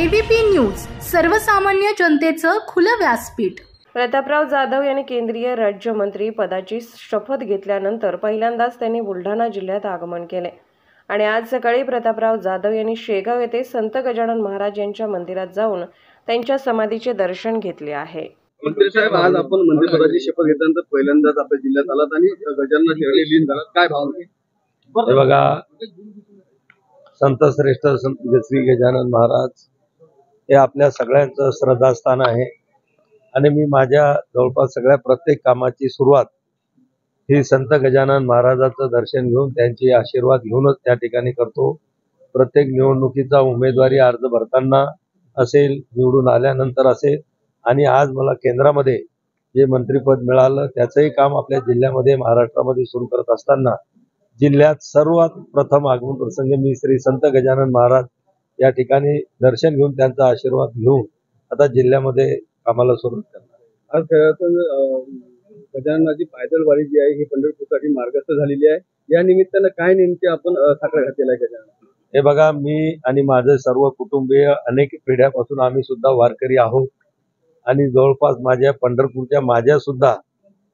ABP news, सर्वसामान्य जनतेचं खुलं व्यासपीठ। प्रतापराव जाधव यांनी केंद्रीय राज्यमंत्री पदाची शपथ घेतल्यानंतर पहिल्यांदाच त्यांनी बुलढाणा जिल्ह्यात आगमन केले आणि आज सकाळी प्रतापराव जाधव यांनी शेगाव येथे संत गजानन महाराज यांच्या मंदिरात जाऊन त्यांच्या समाधीचे दर्शन घेतले आहे। मंत्री साहेब, आज आपण मंत्रिपदाची शपथ घेतल्यानंतर पहिल्यांदाच आपल्या जिल्ह्यात आलात आणि गजानन चरणी लीन झालात, काय भावना? हे बघा, संत श्रेष्ठ संत श्री गजानन महाराज हे आपल्या सगळ्यांचं श्रद्धास्थान आहे आणि मी माझ्या जवळपास सगळ्या प्रत्येक कामाची सुरुवात ही संत गजानन महाराजांचं दर्शन घेऊन त्यांचे आशीर्वाद घेऊनच त्या ठिकाणी करतो। प्रत्येक निवडणुकीचा उमेदवारी अर्ज भरताना असेल, निवडून आल्यानंतर असेल आणि आज मला केंद्रामध्ये जे मंत्रिपद मिळालं त्याचंही काम आपल्या जिल्ह्यामध्ये महाराष्ट्रामध्ये सुरू करत असताना जिल्ह्यात सर्वात प्रथम आगमन प्रसंगी मी श्री संत गजानन महाराज या ठिकाणी दर्शन घेऊन त्यांचा आशीर्वाद घेऊन आता जिल्ह्यामध्ये कामाला सुरुवात करणार। आज गजाननाची पायदल वारी जी आहे ही पंढरपूरसाठी मार्गस्थ झालेली आहे, या निमित्तानं काय नेमके आपण साखर घातलेला आहे गजानन? हे बघा, मी आणि माझे सर्व कुटुंबीय अनेक पिढ्यापासून आम्ही सुद्धा वारकरी आहोत आणि जवळपास माझ्या पंढरपूरच्या माझ्या सुद्धा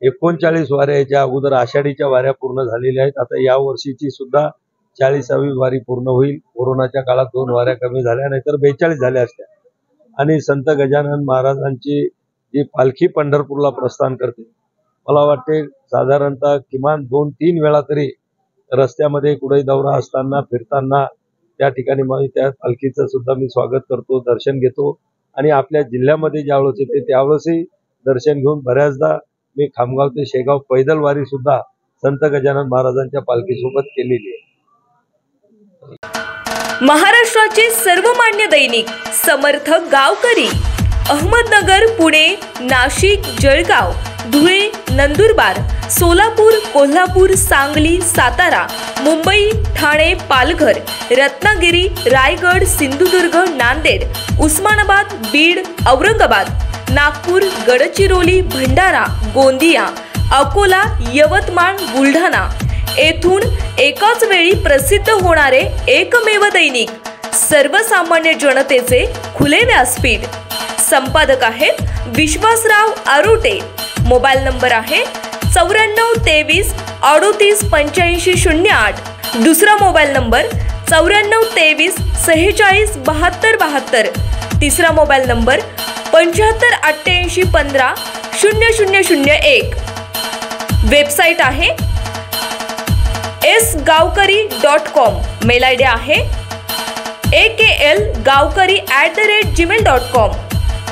39 वाऱ्या याच्या अगोदर आषाढीच्या वाऱ्या पूर्ण झालेल्या आहेत। आता या वर्षीची सुद्धा 40वी वारी पूर्ण होईल। कोरोनाच्या काळात 2 वाऱ्या कमी झाल्या, नाहीतर 42 झाल्या असत्या। आणि संत गजानन महाराजांची जी पालखी पंढरपूरला प्रस्थान करते, मला वाटते साधारणतः किमान 2-3 वेळा तरी रस्त्यामध्ये कुठे दौरा असताना फिरताना त्या ठिकाणी मी त्या पालखीचं सुद्धा मी स्वागत करतो, दर्शन घेतो आणि आपल्या जिल्ह्यामध्ये ज्यावेळेस येते त्यावेळेसही दर्शन घेऊन बऱ्याचदा मी खामगाव ते शेगाव पैदल वारी सुद्धा संत गजानन महाराजांच्या पालखीसोबत केलेली आहे। महाराष्ट्राचे सर्वमान्य दैनिक समर्थ गावकरी, अहमदनगर, पुणे, नाशिक, जळगाव, धुळे, नंदुरबार, सोलापूर, कोल्हापूर, सांगली, सातारा, मुंबई, ठाणे, पालघर, रत्नागिरी, रायगड, सिंधुदुर्ग, नांदेड, उस्मानाबाद, बीड, औरंगाबाद, नागपूर, गडचिरोली, भंडारा, गोंदिया, अकोला, यवतमाळ, बुलढाणा येथून एकाच वेळी प्रसिद्ध होणारे एकमेव दैनिक सर्वसामान्य जनतेचे खुले व्यासपीठ। संपादक आहेत विश्वासराव आरोटे। मोबाईल नंबर आहे 94 23 38 85 08। दुसरा मोबाईल नंबर 94 23 46 72 72। तिसरा मोबाईल नंबर 75 88 15 0001। वेबसाईट आहे sgavkari.com। मेल आयडी आहे aklgavkari@gmail.com।